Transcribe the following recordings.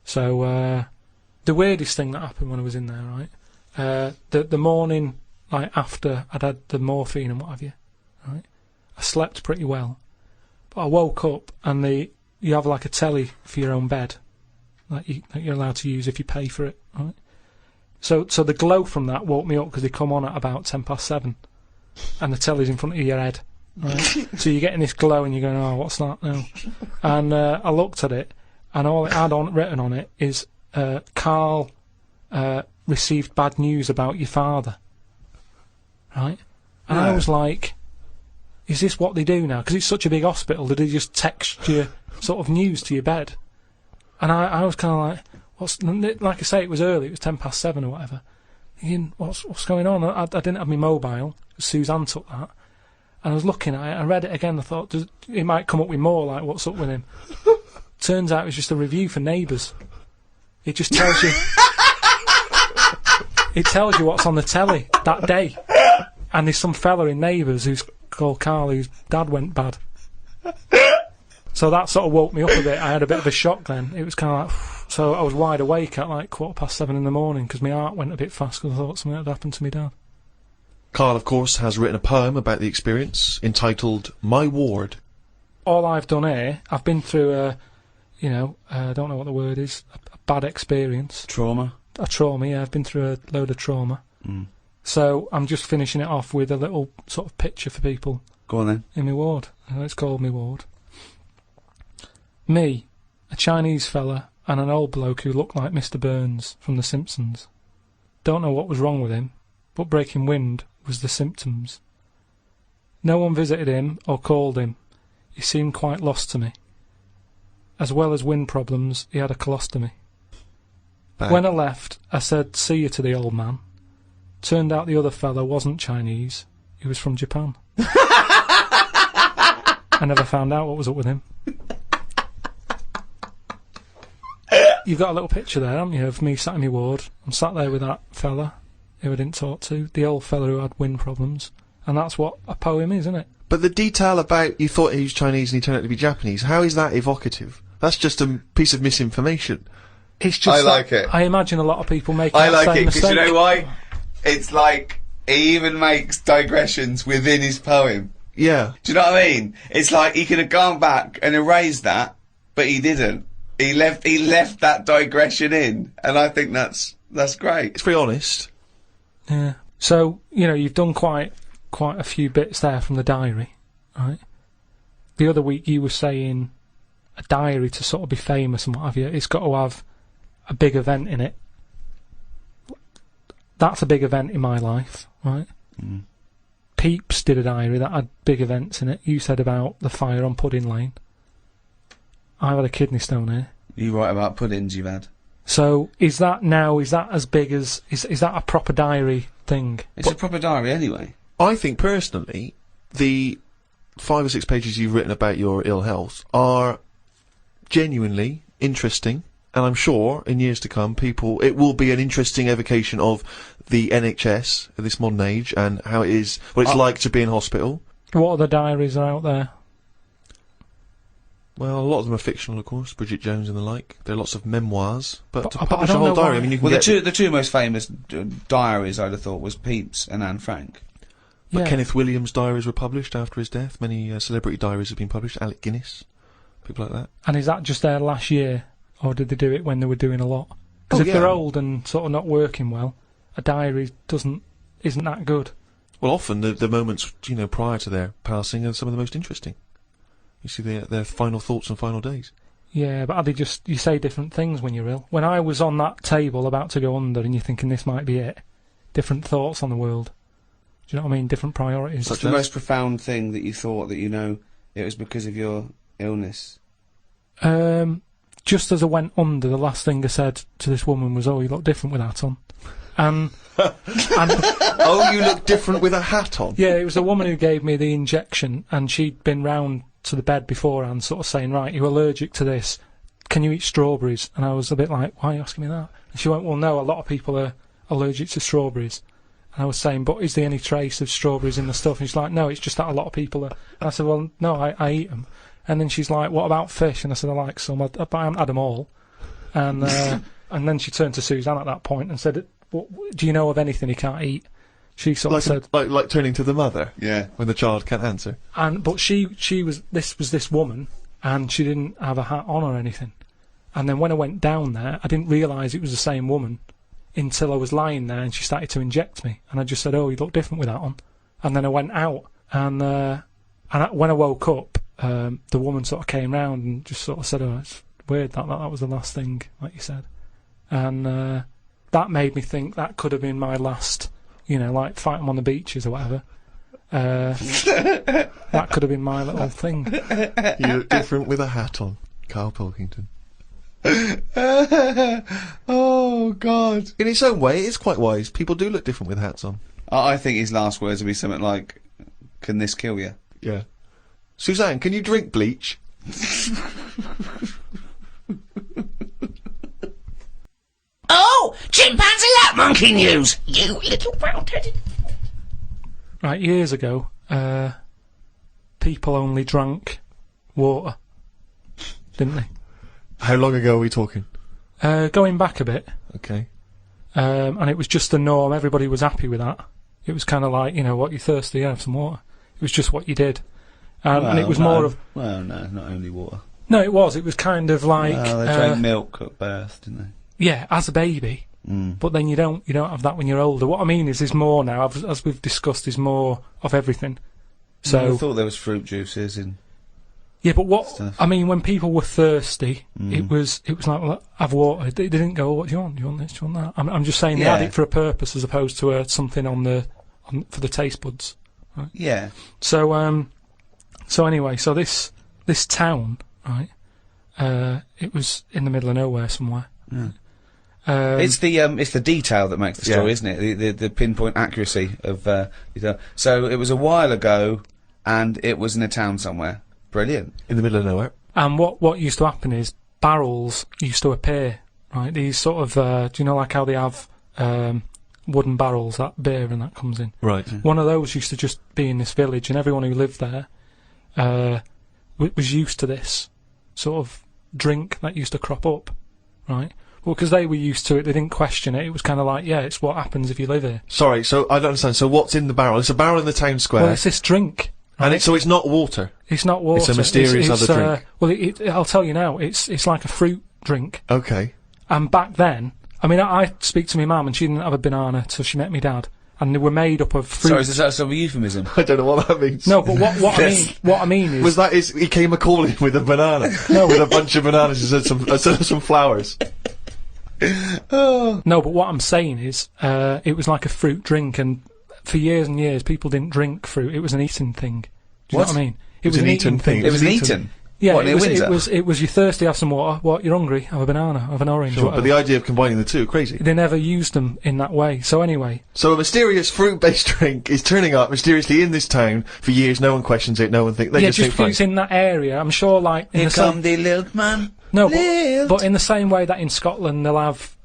So the weirdest thing that happened when I was in there, right? The morning like after I'd had the morphine and what have you, right? I slept pretty well, but I woke up and you have like a telly for your own bed, that you're allowed to use if you pay for it, right? So the glow from that woke me up because they come on at about 7:10, and the telly's in front of your head, right? So you're getting this glow and you're going, oh, what's that now? And I looked at it, and all it had written on it is, Carl received bad news about your father, right? And I was like, is this what they do now? Because it's such a big hospital, did they just text you sort of news to your bed? And I was kind of like, like I say, it was early, it was 7:10 or whatever. Thinking, what's going on? I didn't have my mobile. Suzanne took that. And I was looking at it, I read it again, I thought, it might come up with more, like, what's up with him? Turns out it was just a review for Neighbours. It just tells you... it tells you what's on the telly that day. And there's some fella in Neighbours who's called Carl, whose dad went bad. So that sort of woke me up a bit. I had a bit of a shock then. It was kind of like... So I was wide awake at like 7:15 in the morning because my heart went a bit fast because I thought something had happened to my dad. Carl, of course, has written a poem about the experience entitled My Ward. All I've done here, I've been through a, I don't know what the word is, a bad experience. Trauma? A trauma, yeah. I've been through a load of trauma. Mm. So I'm just finishing it off with a little sort of picture for people. Go on then. In my ward. It's called my ward. Me, a Chinese fella, and an old bloke who looked like Mr. Burns from The Simpsons. Don't know what was wrong with him, but breaking wind was the symptoms. No one visited him or called him. He seemed quite lost to me. As well as wind problems, he had a colostomy. Bang. When I left, I said see you to the old man. Turned out the other fella wasn't Chinese. He was from Japan. I never found out what was up with him. You've got a little picture there, haven't you, of me sat in my ward. I'm sat there with that fella who I didn't talk to, the old fella who had wind problems. And that's what a poem is, isn't it? But the detail about you thought he was Chinese and he turned out to be Japanese, how is that evocative? That's just a piece of misinformation. It's just I like it. I imagine a lot of people make that same mistake. I like it, because you know why? It's like, he even makes digressions within his poem. Yeah. Do you know what I mean? It's like, he could have gone back and erased that, but he didn't. He left that digression in, and I think that's great. It's very honest. Yeah. So, you've done quite a few bits there from the diary, right? The other week you were saying a diary to sort of be famous and what have you, it's got to have a big event in it. That's a big event in my life, right? Mm. Peeps did a diary that had big events in it. You said about the fire on Pudding Lane. I've had a kidney stone here. You write about puddings you've had. So is that as big as is that a proper diary thing? It's a proper diary anyway. I think personally, the 5 or 6 pages you've written about your ill health are genuinely interesting, and I'm sure in years to come it will be an interesting evocation of the NHS at this modern age and how it is, what it's like to be in hospital. What other diaries are out there? Well, a lot of them are fictional, of course, Bridget Jones and the like. There are lots of memoirs, but to I publish a don't whole know diary, why. I mean, you can Well, get... the two most famous diaries, I'd have thought, was Pepys and Anne Frank. But Yeah. Kenneth Williams' diaries were published after his death. Many celebrity diaries have been published. Alec Guinness, people like that. And is that just their last year, or did they do it when they were doing a lot? Because if yeah. they're old and sort of not working well, a diary isn't that good. Well, often the moments, prior to their passing are some of the most interesting. You see their final thoughts and final days. Yeah, but are they just, you say different things when you're ill? When I was on that table about to go under and you're thinking this might be it, different thoughts on the world. Do you know what I mean? Different priorities. What's the most profound thing that you thought that it was because of your illness? Just as I went under, the last thing I said to this woman was, "Oh, you look different with that on." And oh, you look different with a hat on. Yeah, it was the woman who gave me the injection, and she'd been round to the bed beforehand, sort of saying, "Right, you're allergic to this. Can you eat strawberries?" And I was a bit like, "Why are you asking me that?" And she went, "Well, no, a lot of people are allergic to strawberries." And I was saying, "But is there any trace of strawberries in the stuff?" And she's like, "No, it's just that a lot of people are." And I said, "Well, no, I eat them." And then she's like, "What about fish?" And I said, "I like some, but I haven't had them all." And and then she turned to Suzanne at that point and said, do you know of anything he can't eat? She sort of said... Like turning to the mother? Yeah. When the child can't answer? But she was this woman, and she didn't have a hat on or anything. And then when I went down there, I didn't realise it was the same woman until I was lying there and she started to inject me. And I just said, oh, you look different with that on. And then I went out, and when I woke up, the woman sort of came round and just sort of said, oh, it's weird that was the last thing, like you said. And that made me think that could have been my last, like fighting on the beaches or whatever. That could have been my little thing. You look different with a hat on, Karl Pilkington. Oh, God. In its own way, it's quite wise. People do look different with hats on. I think his last words would be something like, can this kill you? Yeah. Suzanne, can you drink bleach? Oh, chimpanzee that monkey news, you little round-headed... Right, years ago, people only drank water, didn't they? How long ago are we talking? Going back a bit, Okay. and it was just the norm. Everybody was happy with that. It was kind of like, what, you're thirsty, have some water. It was just what you did. And it was more of... Well, no, not only water. No, it was. It was kind of like... Well, they drank milk at birth, didn't they? Yeah, as a baby. But then you don't have that when you're older. What I mean is more now, as we've discussed, is more of everything. So I thought there was fruit juices in... Yeah, but what... stuff. I mean, when people were thirsty, it was like, well, have water. They didn't go, what do you want? Do you want this? Do you want that? I'm just saying they had it for a purpose as opposed to something for the taste buds. Right? Yeah. So anyway, so this town, right? It was in the middle of nowhere somewhere. Yeah. It's the detail that makes the story, isn't it? The pinpoint accuracy of detail. So it was a while ago, and it was in a town somewhere. Brilliant. In the middle of nowhere. And what used to happen is barrels used to appear, right? These sort of do you know like how they have wooden barrels that beer and that comes in? Right. One of those used to just be in this village, and everyone who lived there was used to this sort of drink that used to crop up, right? Well, because they were used to it, they didn't question it. It was kind of like, yeah, it's what happens if you live here. Sorry, so I don't understand. So what's in the barrel? It's a barrel in the town square. Well, it's this drink. Right? And so it's not water. It's not water. It's a mysterious other drink. Well, I'll tell you now. It's like a fruit drink. Okay. And back then, I mean, I speak to my mum, and she didn't have a banana till she met me dad, and they were made up of fruit. Sorry, is that sort of a euphemism? I don't know what that means. No, but what I mean is he came a calling with a banana? No, with a bunch of bananas and some flowers. No, but what I'm saying is, it was like a fruit drink, and for years and years, people didn't drink fruit. It was an eating thing. Do you know what I mean? It was an eating thing. It was an eaten. Yeah, what, it was. You're thirsty, have some water. What? You're hungry? Have a banana. Have an orange. Sure, but the idea of combining the two, crazy. They never used them in that way. So anyway. So a mysterious fruit-based drink is turning up mysteriously in this town for years. No one questions it. No one thinks. Just because it's in that area. I'm sure, like Here come the milkman. No, but in the same way that in Scotland they'll have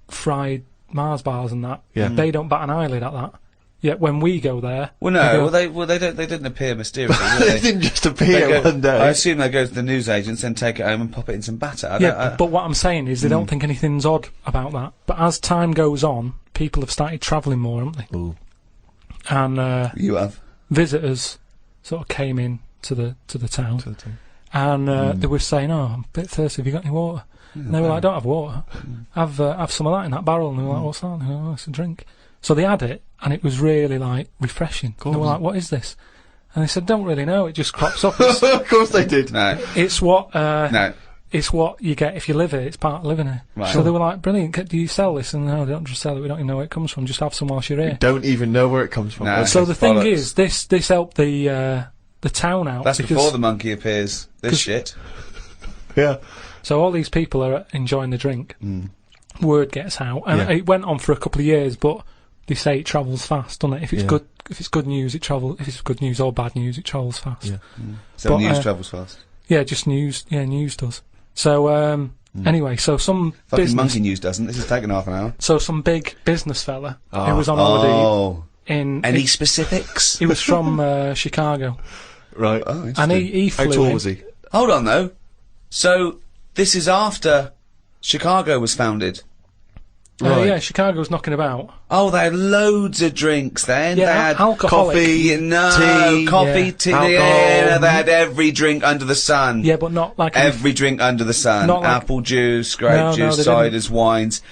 fried Mars bars and that. Yeah. They don't bat an eyelid at that. Yet when we go there, well, no, they didn't appear mysteriously. Did they? They didn't just appear one day. I assume they go to the newsagents, then take it home and pop it in some batter. But what I'm saying is they don't think anything's odd about that. But as time goes on, people have started travelling more, haven't they? Ooh. And you have visitors sort of came in to the town, and they were saying, "Oh, I'm a bit thirsty. Have you got any water?" And they were like, "I don't have water. Have some of that in that barrel." And they were like, "What's that?" And they were like, "Oh, it's a drink." So they had it, and it was really like refreshing. They were like, "What is this?" And they said, "Don't really know. It just crops up." Of course they did. No. It's what no. It's what you get if you live here. It's part of living here. Right. So they were like, "Brilliant. Do you sell this?" And no, they don't just sell it. We don't even know where it comes from. Just have some whilst you're here. You don't even know where it comes from. No. So the It's thing bollocks. is, this helped the town out. That's because before the monkey appears. This shit. Yeah. So all these people are enjoying the drink. Word gets out, and it went on for a couple of years, but they say it travels fast, doesn't it? If it's good news, it travels. If it's good news or bad news, it travels fast. Yeah. So news travels fast. Yeah, just news. Yeah, news does. So anyway, so some Fucking business. monkey news doesn't. This has taken half an hour. So some big business fella who was on holiday in. Any specifics? He was from Chicago, Right. Oh, and he How flew tall in. was he? Hold on though. So this is after Chicago was founded. Right. Yeah, Chicago was knocking about. Oh, they had loads of drinks then. Yeah, they had alcoholic. coffee, tea, yeah. tea. Alcohol. Yeah, they had every drink under the sun. Yeah, but not like Every drink under the sun. Not like- Apple juice, grape No, juice, they didn't. ciders, wines.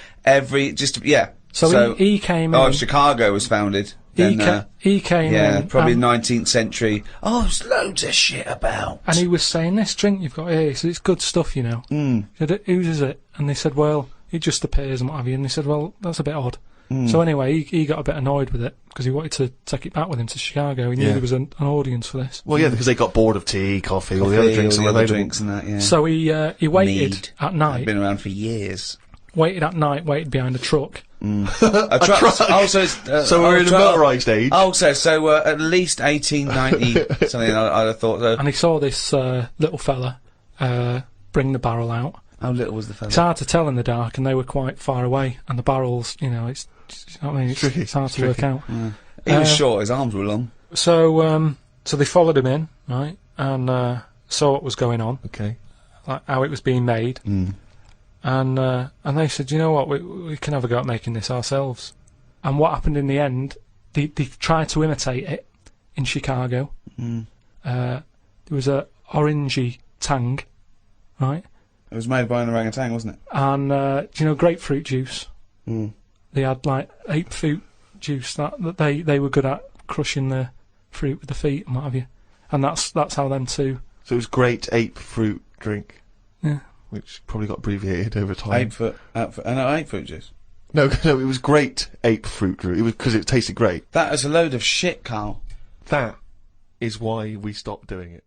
Yeah. So he came in. Oh, Chicago was founded. Then, He came yeah, in. probably and, 19th century. Oh, there's loads of shit about. and he was saying, this drink you've got here, he said, it's good stuff, you know. Mm. He said, whose is it? And they said, well, it just appears and what have you. And he said, well, that's a bit odd. So anyway, he got a bit annoyed with it because he wanted to take it back with him to Chicago. He knew there was an audience for this. Well, yeah, because they got bored of tea, coffee, all the other drinks that were available. Drinks and that, yeah. So he waited Mead. at night. Been around for years. Waited behind a truck. A truck. Also, So we're in a motorised age. Also, so at least 1890 something. I'd have thought. And he saw this little fella bring the barrel out. How little was the fella? It's hard to tell in the dark, and they were quite far away. And the barrels, you know, it's hard to work out. Yeah. He was short. His arms were long. So they followed him in, right, and saw what was going on, Okay. like how it was being made, and they said, you know what, we can have a go at making this ourselves. And what happened in the end? They tried to imitate it in Chicago. There was a orangey tang, right? It was made by an orangutan, wasn't it? And do you know grapefruit juice? They had like ape fruit juice that they were good at crushing the fruit with the feet and what have you. And that's how them two. So it was great ape fruit drink. Yeah. Which probably got abbreviated over time. Ape fruit juice. No, it was great ape fruit drink. It was because it tasted great. That is a load of shit, Carl. That is why we stopped doing it.